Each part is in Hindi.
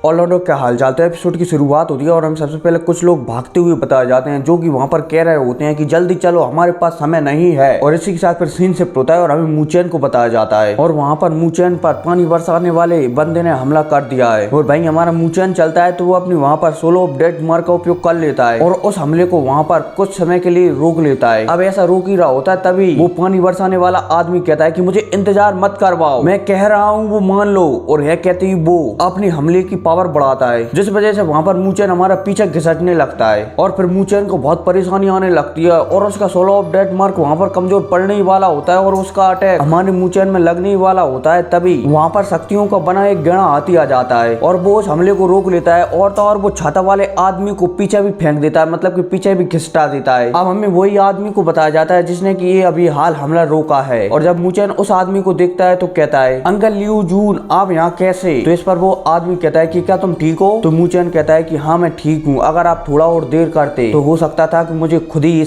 और लौटो क्या हाल चाल। तो एपिसोड की शुरुआत होती है और हम सबसे पहले कुछ लोग भागते हुए बताए जाते हैं जो कि वहां पर कह रहे होते हैं कि जल्दी चलो हमारे पास समय नहीं है। और इसी के साथ फिर सीन शिफ्ट होता है और हमें मूचेन को बताया जाता है और वहां पर मूचेन पर पानी बरसाने वाले बंदे ने हमला कर दिया है। और भाई हमारा मूचेन चलता है तो वो अपनी वहां पर सोलो ऑफ डेथ मार्क का उपयोग कर लेता है और उस हमले को वहां पर कुछ समय के लिए रोक लेता है। अब ऐसा रोक ही रहा होता है तभी वो पानी बरसाने वाला आदमी कहता है कि मुझे इंतजार मत करवाओ, मैं कह रहा हूँ वो मान लो। और यह कहते ही वो अपनी हमले की पावर बढ़ाता है जिस वजह से वहां पर मूचेन हमारा पीछे घिसटने लगता है और फिर मूचेन को बहुत परेशानी आने लगती है और उसका सोलो ऑफ डेथ मार्क वहां पर कमजोर पड़ने ही वाला होता है और उसका अटैक हमारे मूचेन में लगने ही वाला होता है। तभी वहां पर शक्तियों का बना एक गणा हाथी आ जाता है और वो उस हमले को रोक लेता है और तो और वो छाता वाले आदमी को पीछे भी फेंक देता है, मतलब कि पीछे भी घिसटा देता है। अब हमें वही आदमी को बताया जाता है जिसने कि ये अभी हाल हमला रोका है। और जब मूचेन उस आदमी को देखता है तो कहता है अंकल लियू जून आप यहाँ कैसे। तो इस पर वो आदमी कहता है कि क्या तुम ठीक हो। तो मूचेन कहता है कि हाँ मैं ठीक हूँ, अगर आप थोड़ा और देर करते तो हो सकता था कि मुझे खुद ही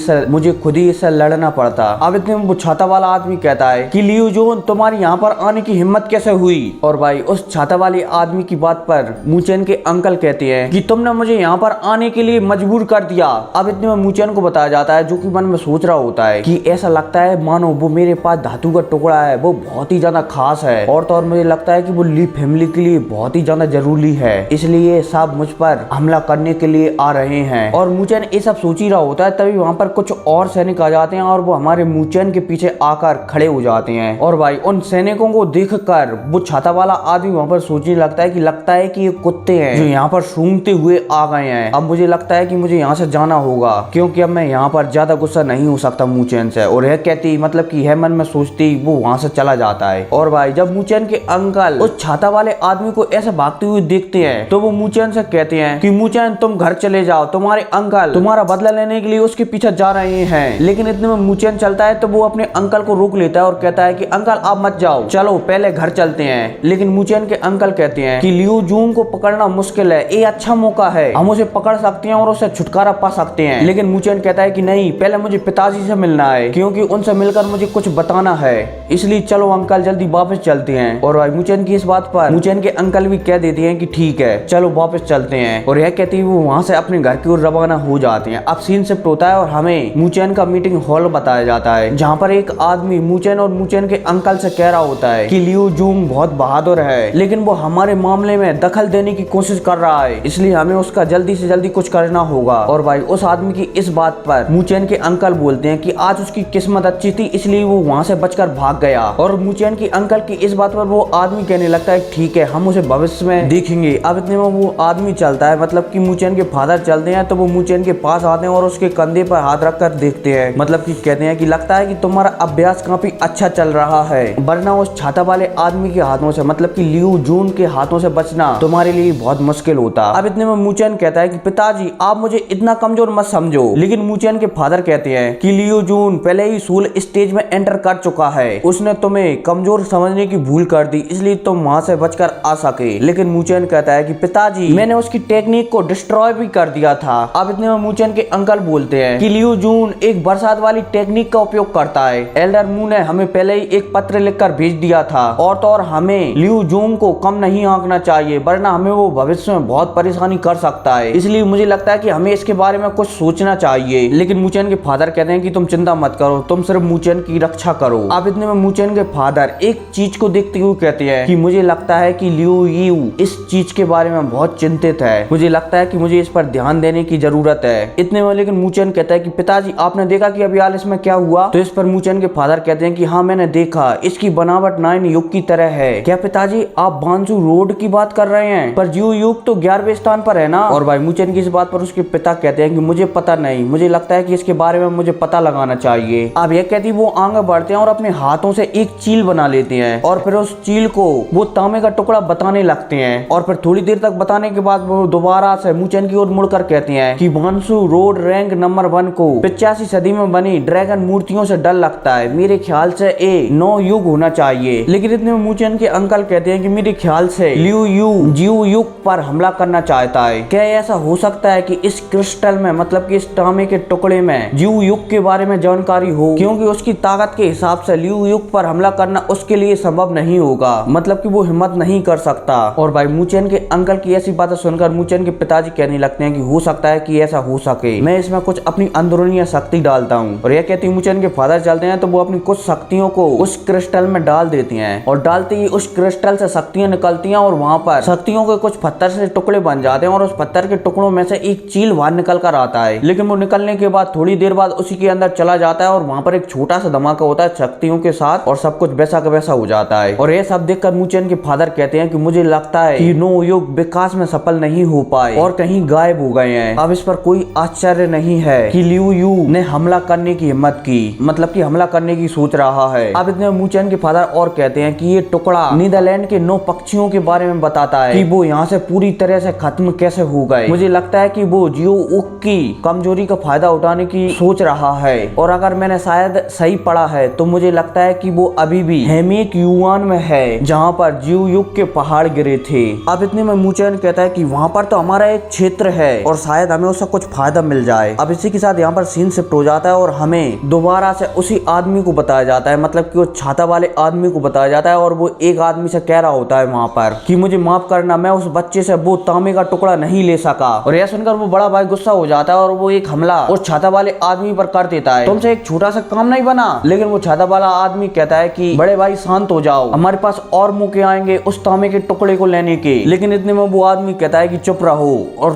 इससे लड़ना पड़ता। अब इतने वो छाता वाला आदमी कहता है कि लियू जून तुम्हारी यहाँ पर आने की हिम्मत कैसे हुई। और भाई उस छाता वाले आदमी की बात पर मूचेन के अंकल कहते हैं कि तुमने मुझे यहाँ पर आने के लिए मजबूर कर दिया। अब इतने में मूचेन को बताया जाता है जो कि मन में सोच रहा होता है कि ऐसा लगता है मानो वो मेरे पास धातु का टुकड़ा है, वो बहुत ही ज्यादा खास है और तो और मुझे लगता है कि वो ली फैमिली के लिए बहुत ही ज्यादा जरूरी है, इसलिए सब मुझ पर हमला करने के लिए आ रहे हैं। और मूचेन ये सब सोच ही रहा होता है तभी वहां पर कुछ और सैनिक आ जाते हैं और वो हमारे मूचेन के पीछे आकर खड़े हो जाते हैं। और भाई उन सैनिकों को देखकर वो छाता वाला आदमी वहां पर सोचने लगता है कि ये कुत्ते हैं जो यहाँ पर सूंघते हुए आ गए हैं। अब मुझे लगता है कि मुझे यहाँ से जाना होगा क्योंकि अब मैं यहाँ पर ज्यादा गुस्सा नहीं हो सकता मूचेन से। और यह कहती मतलब कि यह मन में सोचती वो वहां से चला जाता है। और भाई जब मूचेन के अंकल उस छाता वाले आदमी को ऐसे भागते हुए देखते हैं तो वो मूचेन से कहते हैं कि मूचेन तुम घर चले जाओ, तुम्हारे अंकल तुम्हारा बदला लेने के लिए उसके पीछे जा रहे हैं। लेकिन इतने में मूचेन चलता है तो वो अपने अंकल को रोक लेता है और कहता है कि अंकल आप मत जाओ, चलो पहले घर चलते हैं। लेकिन मूचेन के अंकल कहते हैं कि लियू जून को पकड़ना मुश्किल है, ये अच्छा मौका है, हम उसे पकड़ सकते हैं और उससे छुटकारा पा सकते हैं। लेकिन मूचेन कहता है कि नहीं, पहले मुझे पिताजी से मिलना है क्योंकि उनसे मिलकर मुझे कुछ बताना है, इसलिए चलो अंकल जल्दी वापस चलते हैं। और भाई मूचेन की इस बात पर मूचेन के अंकल भी कह देते हैं कि ठीक है चलो वापस चलते हैं। और यह कहती है वो वहां से अपने घर की ओर रवाना हो जाते हैं। अब सीन शिफ्ट होता है और हमें मूचेन का मीटिंग हॉल बताया जाता है जहाँ पर एक आदमी मूचेन और मूचेन के अंकल से कह रहा होता है कि लियू जूंग बहुत बहादुर है लेकिन वो हमारे मामले में दखल देने की कोशिश कर रहा है, इसलिए हमें उसका जल्दी से जल्दी कुछ करना होगा। और भाई उस आदमी की इस बात पर मूचेन के अंकल बोलते हैं कि आज उसकी किस्मत अच्छी थी इसलिए वो वहां से बचकर भाग गया। और मूचेन की अंकल की इस बात पर वो आदमी कहने लगता है ठीक है हम उसे भविष्य में देखेंगे। अब इतने में वो आदमी चलता है, मतलब कि मूचेन के फादर चलते हैं तो वो मूचेन के पास आते हैं और उसके कंधे पर हाथ रखकर देखते हैं, मतलब कि कहते हैं कि लगता है कि तुम्हारा अभ्यास काफी अच्छा चल रहा है, वरना उस छाता वाले आदमी के हाथों से मतलब कि लियू जून के हाथों से बचना तुम्हारे लिए बहुत मुश्किल होता। अब इतने में मूचेन कहता है कि पिताजी आप मुझे इतना कमजोर मत समझो। लेकिन मूचेन के फादर कहते हैं कि लियू जून पहले ही सूल स्टेज में एंटर कर चुका है, उसने तुम्हें कमजोर समझने की भूल कर दी इसलिए तुम वहां से बचकर आ सके। लेकिन मूचेन कहता है कि पिताजी मैंने उसकी टेक्निक को डिस्ट्रॉय भी कर दिया था। अब इतने में मूचेन के अंकल बोलते हैं कि लियू जून एक बरसात वाली टेक्निक का उपयोग करता है, एल्डर मून ने हमें पहले ही एक पत्र लिखकर भेज दिया था और तो और हमें लियू जून को कम नहीं आंकना चाहिए वरना हमें वो भविष्य में बहुत परेशानी कर सकता है, इसलिए मुझे लगता है कि हमें इसके बारे में कुछ सोचना चाहिए। लेकिन मूचेन के फादर कहते हैं कि तुम चिंता मत करो, तुम सिर्फ मूचेन की रक्षा करो। अब इतने में मूचेन के फादर एक चीज को देखते हुए कहते हैं कि मुझे लगता है कि लियू यू इस चीज के बारे में बहुत चिंतित है, मुझे लगता है कि मुझे इस पर ध्यान देने की जरूरत है। इतने में लेकिन मूचेन कहता है कि पिताजी आपने देखा कि अभी हाल इसमें क्या हुआ। तो इस पर मूचेन के फादर कहते हैं कि हाँ मैंने देखा, इसकी बनावट 9 युग की तरह है। क्या पिताजी आप बांसु रोड की बात कर रहे हैं, पर जीव युग तो 11वें स्थान पर है ना। और भाई मूचेन की इस बात पर उसके पिता कहते हैं कि मुझे पता नहीं, मुझे लगता है कि इसके बारे में मुझे पता लगाना चाहिए। अब यह कहती वो आगे बढ़ते हैं और अपने हाथों से एक चील बना लेते हैं और फिर उस चील को वो तांबे का टुकड़ा बताने लगते हैं। और फिर थोड़ी देर तक बताने के बाद वो दोबारा से मूचेन की ओर मुड़कर कहते हैं कि बांसु रोड रैंक नंबर 1 को 85 सदी में बनी ड्रैगन मूर्तियों से डर लगता है, मेरे ख्याल से ये 9 युग होना चाहिए। लेकिन इतने में मूचेन के अंकल कहते हैं कि मेरे ख्याल से लियू यू जीव युग पर हमला करना चाहता है। क्या ऐसा हो सकता है कि इस क्रिस्टल में मतलब कि इस तांबे के टुकड़े में जीव युग के बारे में जानकारी हो, क्योंकि उसकी ताकत के हिसाब से लियू युग पर हमला करना उसके लिए संभव नहीं होगा, मतलब कि वो हिम्मत नहीं कर सकता। और भाई मूचेन मुचेन के अंकल की ऐसी बातें सुनकर मुचेन के पिताजी कहने लगते हैं कि हो सकता है कि ऐसा हो सके, मैं इसमें कुछ अपनी अंदरूनी शक्ति डालता हूँ। और यह कहती मुचेन के फादर चलते हैं तो वो अपनी कुछ शक्तियों को उस क्रिस्टल में डाल देती हैं और डालते ही उस क्रिस्टल से शक्तियां निकलती हैं और वहां पर शक्तियों के कुछ पत्थर से टुकड़े बन जाते हैं और उस पत्थर के टुकड़ों में से एक चील बाहर निकल कर आता है। लेकिन वो निकलने के बाद थोड़ी देर बाद उसी के अंदर चला जाता है और वहां पर एक छोटा सा धमाका होता है शक्तियों के साथ और सब कुछ वैसा का वैसा हो जाता है। और ये सब देखकर मुचेन के फादर कहते हैं कि मुझे लगता है कि नो युग विकास में सफल नहीं हो पाए और कहीं गायब हो गए हैं। अब इस पर कोई आश्चर्य नहीं है कि लियू यू ने हमला करने की हिम्मत की, मतलब कि हमला करने की सोच रहा है। अब इतने मुचेन के फादर और कहते हैं कि ये टुकड़ा नीदरलैंड के 9 पक्षियों के बारे में बताता है कि वो यहाँ से पूरी तरह से खत्म कैसे हो गए। मुझे लगता है कि वो जियो उक की कमजोरी का फायदा उठाने की सोच रहा है और अगर मैंने शायद सही पढ़ा है तो मुझे लगता है कि वो अभी भी हेमेक युआन में है जहाँ पर जियो युग के पहाड़ गिरे थे। अब इतने में मुचेन कहता है कि वहाँ पर तो हमारा एक क्षेत्र है और शायद हमें उससे कुछ फायदा मिल जाए। अब इसी के साथ यहाँ पर सीन शिफ्ट हो जाता है और हमें दोबारा से उसी आदमी को बताया जाता है, मतलब कि वो छाता वाले आदमी को बताया जाता है और वो एक आदमी से कह रहा होता है वहाँ पर कि मुझे माफ करना, मैं उस बच्चे से वो तांबे का टुकड़ा नहीं ले सका। और यह सुनकर वो बड़ा भाई गुस्सा हो जाता है और वो एक हमला उस छाता वाले आदमी पर कर देता है। तुमसे एक छोटा सा काम नहीं बना। लेकिन वो छाता वाला आदमी कहता है कि बड़े भाई शांत हो जाओ, हमारे पास और मौके आएंगे उस तांबे के टुकड़े को लेने के। लेकिन इतने में वो आदमी कहता है कि चुप रहो और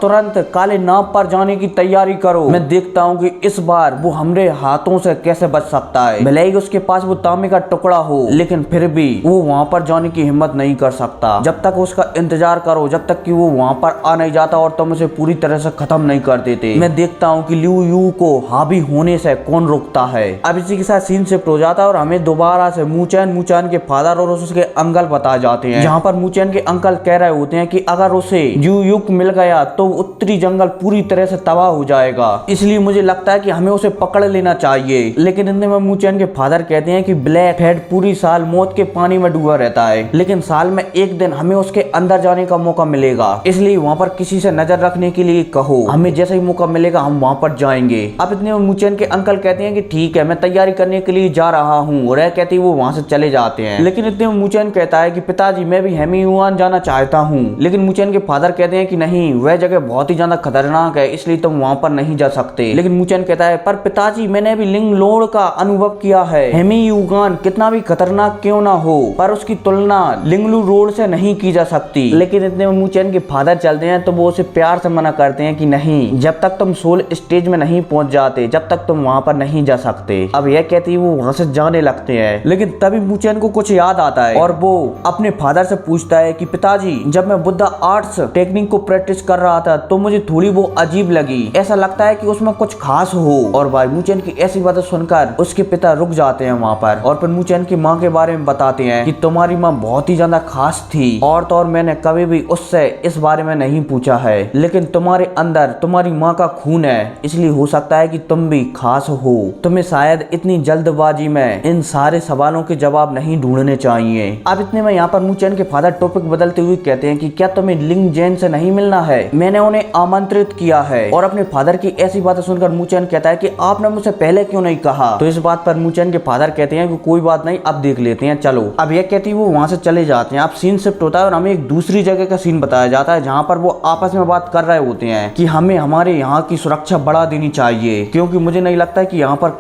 तुरंत काले नाव पर जाने की तैयारी करो। मैं देखता हूँ कि इस बार वो हमारे हाथों से कैसे बच सकता है। भले ही उसके पास वो तांबे का टुकड़ा हो लेकिन फिर भी वो वहाँ पर जाने की हिम्मत नहीं कर सकता। जब तक उसका इंतजार करो जब तक कि वो वहाँ पर आ नहीं जाता और तुम उसे पूरी तरह से खत्म नहीं कर देते। मैं देखता हूँ कि लियू यू को हावी होने से कौन रोकता है। अब इसी के साथ सीन शिफ्ट हो जाता है और हमें दोबारा से मुचेन के फादर और उसके अंकल बताए जाते हैं, जहाँ पर मुचेन के अंकल कह रहे होते हैं कि अगर उसे जियो युग मिल गया तो उत्तरी जंगल पूरी तरह से तबाह हो जाएगा, इसलिए मुझे लगता है कि हमें उसे पकड़ लेना चाहिए। लेकिन इतने में मुचेन के फादर कहते हैं कि ब्लैक हेड पूरी साल मौत के पानी में डूबा रहता है, लेकिन साल में एक दिन हमें उसके अंदर जाने का मौका मिलेगा, इसलिए वहाँ पर किसी से नजर रखने के लिए कहो, हमें जैसे ही मौका मिलेगा हम वहाँ पर जाएंगे। अब इतने में मुचेन के अंकल कहते हैं कि ठीक है, मैं तैयारी करने के लिए जा रहा हूँ और कहती वो वहाँ से चले जाते हैं। लेकिन इतने में मुचेन कहता है कि पिताजी मैं भी हेमी युआन जाना चाहता हूँ। लेकिन मुचेन के फादर कहते हैं कि नहीं, वह जगह बहुत ही ज्यादा खतरनाक है, इसलिए तुम वहाँ पर नहीं जा सकते। लेकिन मुचेन कहता है पर पिताजी मैंने भी लिंग लोड का अनुभव किया है, हेमी युआन कितना भी खतरनाक क्यों ना हो पर उसकी तुलना लिंगलू रोड से नहीं की जा सकती। लेकिन इतने में मुचेन के फादर चलते हैं तो वो उसे प्यार से मना करते हैं कि नहीं, जब तक तुम सोल स्टेज में नहीं पहुंच जाते जब तक तुम वहाँ पर नहीं जा सकते। अब यह कहती वो वहाँ से जाने लगते हैं। लेकिन तभी मुचेन को कुछ याद आता है और वो अपने फादर से पूछता है कि पिताजी जब मैं बुद्धा आर्ट्स टेक्निक को प्रैक्टिस कर रहा था तो मुझे थोड़ी वो अजीब लगी, ऐसा लगता है कि उसमें कुछ खास हो। और भाई मुचेन की ऐसी बातें सुनकर उसके पिता रुक जाते हैं वहाँ पर और फिर मुचेन की माँ के बारे में बताते हैं कि तुम्हारी माँ बहुत ही ज्यादा खास थी और तो और मैंने कभी भी उससे इस बारे में नहीं पूछा है, लेकिन तुम्हारे अंदर तुम्हारी माँ का खून है, इसलिए हो सकता है कि तुम भी खास हो। तुम्हें शायद इतनी जल्दबाजी में इन सारे सवालों के जवाब नहीं ढूंढने चाहिए। अब इतने में यहाँ पर मुचेन के फादर टॉपिक बदलते हुए कहते हैं कि क्या तुम्हें लिंग जैन से नहीं मिलना है, मैंने उन्हें आमंत्रित किया है। और अपने फादर की ऐसी बातें सुनकर मुचेन कहता है कि आपने मुझसे पहले क्यों नहीं कहा। तो इस बात पर मुचेन के फादर कहते हैं कि कोई बात नहीं, अब देख लेते हैं चलो। अब यह कहती वो वहां से चले जाते हैं। अब सीन शिफ्ट होता है और हमें एक दूसरी जगह का सीन बताया जाता है जहाँ पर वो आपस में बात कर रहे होते हैं कि हमें हमारे यहाँ की सुरक्षा बढ़ा देनी चाहिए, क्योंकि मुझे नहीं लगता है कि यहाँ पर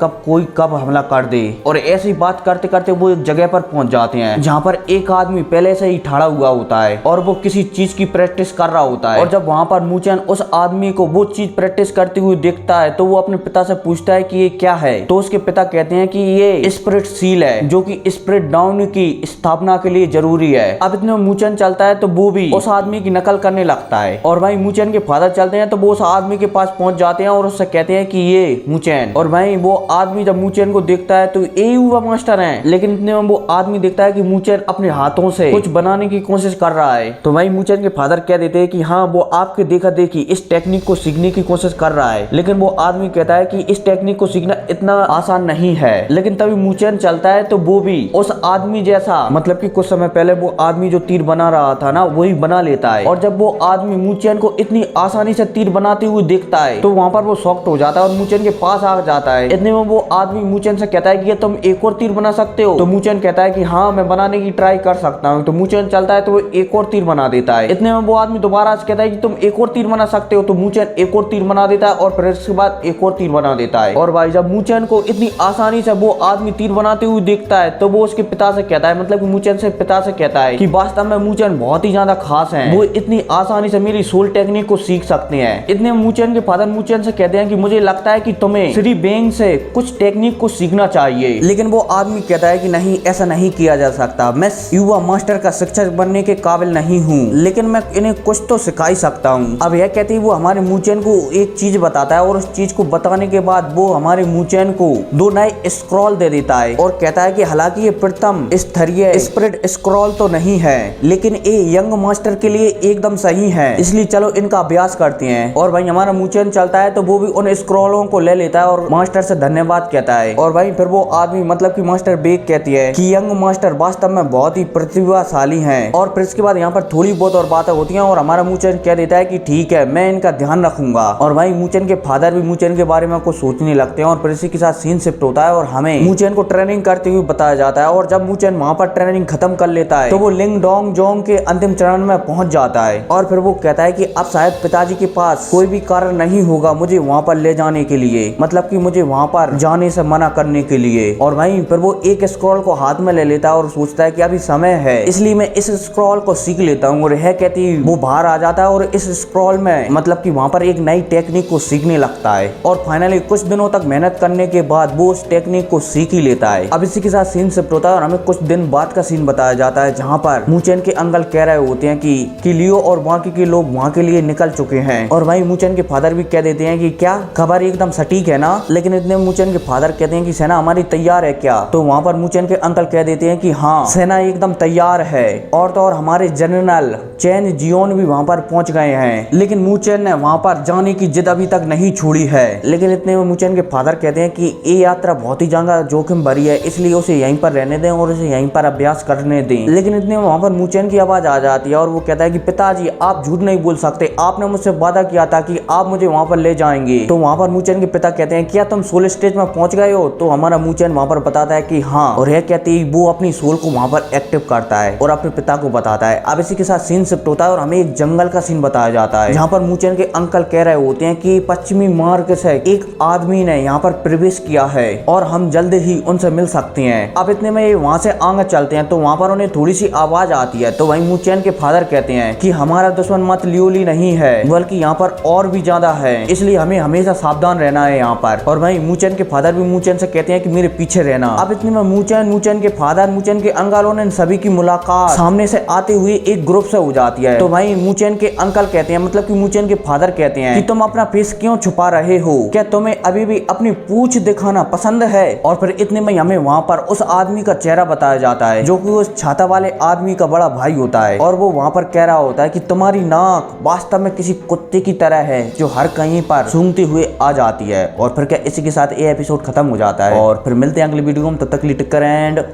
कब हमला कर दे। और ऐसी बात करते करते वो एक जगह पर पहुंच जाते हैं जहाँ पर एक आदमी पहले से ही ठाड़ा हुआ होता है और वो किसी चीज की प्रैक्टिस कर रहा होता है। और जब वहाँ पर मुचेन उस आदमी को वो चीज प्रैक्टिस करते हुए देखता है तो वो अपने पिता से पूछता है कि ये क्या है। तो उसके पिता कहते हैं कि ये स्पिरिट सील है जो कि स्पिरिट डाउन की स्थापना के लिए जरूरी है। अब इतने मुचेन चलता है तो वो भी उस आदमी की नकल करने लगता है और भाई मुचेन के फादर चलते हैं तो वो उस आदमी के पास पहुंच जाते हैं और उससे कहते हैं कि ये मुचेन। और भाई वो आदमी जब मुचेन को देखता है तो ये हुआ मास्टर है, लेकिन इतने में वो आदमी देखता है कि मुचेन अपने हाथों से कुछ बनाने की कोशिश कर रहा है। तो भाई मुचेन के फादर कह देते हैं कि हाँ वो आपके देखा देखी इस टेक्निक को सीखने की कोशिश कर रहा है, लेकिन वो आदमी कहता है कि इस टेक्निक को सीखना इतना आसान नहीं है। लेकिन तभी मुचेन चलता है तो वो भी उस आदमी जैसा, मतलब कि कुछ समय पहले वो आदमी जो तीर बना रहा था ना वही बना लेता है। और जब वो आदमी मुचेन को इतनी आसानी से तीर बनाते हुए देखता है तो वहाँ पर वो शॉक्ड हो जाता है और मुचेन के पास आ जाता है। इतने में वो आदमी मुचेन से कहता है कि ये तुम एक और तीर बना सकते हो। तो मुचेन कहता है कि हाँ मैं बनाने की ट्राई कर सकता हूँ। तो मुचेन चलता है तो वो एक और तीर बना देता है। इतने में वो आदमी दोबारा कहता है कि तुम एक और तीर बना सकते हो, तो मूचेन एक और तीर बना देता है और फिर इसके बाद एक और तीर बना देता है। और भाई जब मूचेन को इतनी आसानी से वो आदमी तीर बनाते हुए देखता है तो वो उसके पिता से कहता है, मतलब मूचेन से पिता से कहता है कि वास्तव में मूचेन बहुत ही ज्यादा खास हैं, वो इतनी आसानी से मेरी सोल टेक्निक को सीख सकते हैं। इतने मूचेन के फादर मूचेन से कहते हैं कि मुझे लगता है कि तुम्हें श्री बेंग से कुछ टेक्निक को सीखना चाहिए, लेकिन वो आदमी कहता है कि नहीं, ऐसा नहीं किया जा सकता, मैं युवा मास्टर का शिक्षक बनने के काबिल नहीं हूँ, लेकिन मैं इन्हें कुछ तो सिखा ही सकता हूँ। अब यह कहते ही वो हमारे मूचेन को एक चीज बताता है और उस चीज को बताने के बाद वो हमारे मूचेन को 2 नए स्क्रॉल दे देता है और कहता है कि हालांकि ये प्रथम स्तरीय स्प्रिट स्क्रॉल तो नहीं है, लेकिन ये यंग मास्टर के लिए एकदम सही है, इसलिए चलो इनका अभ्यास करते हैं। और भाई हमारा मूचेन चलता है तो वो भी उन स्क्रॉलों को ले लेता है और मास्टर से धन्यवाद कहता है। और भाई फिर वो आदमी मतलब कि मास्टर बेग कहती है कि यंग मास्टर वास्तव में बहुत ही प्रतिभाशाली हैं। और फिर इसके बाद यहाँ पर थोड़ी बहुत और बातें होती हैं और हमारा मूचेन कह देता है कि ठीक है, मैं इनका ध्यान रखूंगा। और भाई मूचेन के फादर भी मूचेन के बारे में कुछ सोचने लगते हैं और फिर इसी के साथ सीन शिफ्ट होता है और हमें मूचेन को ट्रेनिंग करते हुए बताया जाता है। और जब मूचेन वहाँ पर ट्रेनिंग खत्म कर लेता है तो वो लिंग डोंग जोंग के अंतिम चरण में पहुंच जाता है और फिर वो कहता है कि अब शायद पिताजी के पास कोई भी कारण नहीं होगा मुझे वहाँ पर ले जाने के लिए, मतलब कि मुझे वहाँ पर जाने से मना करने के लिए। और भाई फिर वो एक स्क्रॉल को हाथ में ले लेता है और सोचता है कि अभी समय है, इसलिए मैं इस स्क्रॉल को सीख लेता हूँ। और यह कहती वो बाहर आ जाता है और इस स्क्रॉल में मतलब कि वहाँ पर एक नई टेक्निक को सीखने लगता है और फाइनली कुछ दिनों तक मेहनत करने के बाद वो उस टेक्निक को सीख ही लेता है। अब इसी के साथ सीन शिफ्ट होता है और हमें कुछ दिन बाद का सीन बताया जाता है जहाँ पर मूचेन के अंकल कह रहे होते हैं कि लियो और बाकी के लोग वहाँ के लिए निकल चुके हैं। और भाई मूचेन के फादर भी कह देते हैं कि क्या खबर एकदम सटीक है ना, लेकिन इतने मूचेन के फादर कहते हैं कि सेना हमारी तैयार है क्या, तो वहाँ पर मूचेन के अंकल कह देते हैं कि हाँ, सेना एकदम तैयार है। और तो और हमारे जनरल चैन जियोन भी वहाँ पर पहुँच गए हैं, लेकिन मूचेन ने वहाँ पर जाने की जिद अभी तक नहीं छोड़ी है। लेकिन इतने में मूचेन के फादर कहते हैं कि ये यात्रा बहुत ही ज्यादा जोखिम भरी है, इसलिए उसे यहीं पर रहने दें और उसे यहीं पर अभ्यास करने दें। लेकिन इतने में वहाँ पर मूचेन की आवाज आ जाती है और वो कहता है कि पिताजी आप झूठ नहीं बोल सकते, आपने मुझसे वादा किया था कि आप मुझे वहाँ पर ले जाएंगे। तो वहाँ पर मूचेन के पिता कहते हैं क्या तुम सोल स्टेज में पहुंच गए हो, तो हमारा मूचेन वहाँ पर बताता है कि हाँ, और यह कहते ही वो अपनी सोल को वहाँ पर एक्टिव करता है और अपने पिता को बताता है। अब इसी के साथ सीन शिफ्ट होता है और हमें एक जंगल का सीन बताया जाता है जहाँ पर मूचेन के अंकल कह रहे होते हैं कि पश्चिमी मार्ग से एक आदमी ने यहाँ पर प्रवेश किया है और हम जल्द ही उनसे मिल सकते हैं। अब इतने में ये वहाँ से आगे चलते हैं तो वहाँ पर उन्हें थोड़ी सी आवाज आती है, तो वहीं मूचेन के फादर कहते हैं कि हमारा दुश्मन मत लियोली नहीं है, बल्कि यहाँ पर और भी ज्यादा है, इसलिए हमें हमेशा सावधान रहना है यहाँ पर। और भाई मूचेन के फादर भी मूचेन से कहते हैं कि मेरे पीछे रहना। अब इतने में मूचेन के फादर, मूचेन के अंकलों ने सभी की मुलाकात सामने से आते हुए एक ग्रुप से हो जाती है। तो भाई मूचेन के अंकल कहते हैं, मतलब कि मूचेन के फादर कहते हैं कि तुम अपना फेस क्यों छुपा रहे हो, क्या तुम्हें अभी भी अपनी पूंछ दिखाना पसंद है। और फिर इतने में हमें वहाँ पर उस आदमी का चेहरा बताया जाता है जो कि उस छाता वाले आदमी का बड़ा भाई होता है और वो वहाँ पर कह रहा होता है कि तुम्हारी नाक वास्तव में किसी कुत्ते की तरह है जो हर कहीं पर सूंघते हुए आ जाती है। और फिर क्या इसी के साथ ये एपिसोड खत्म हो जाता है और फिर मिलते हैं अगली वीडियो में, तब तक टेक केयर एंड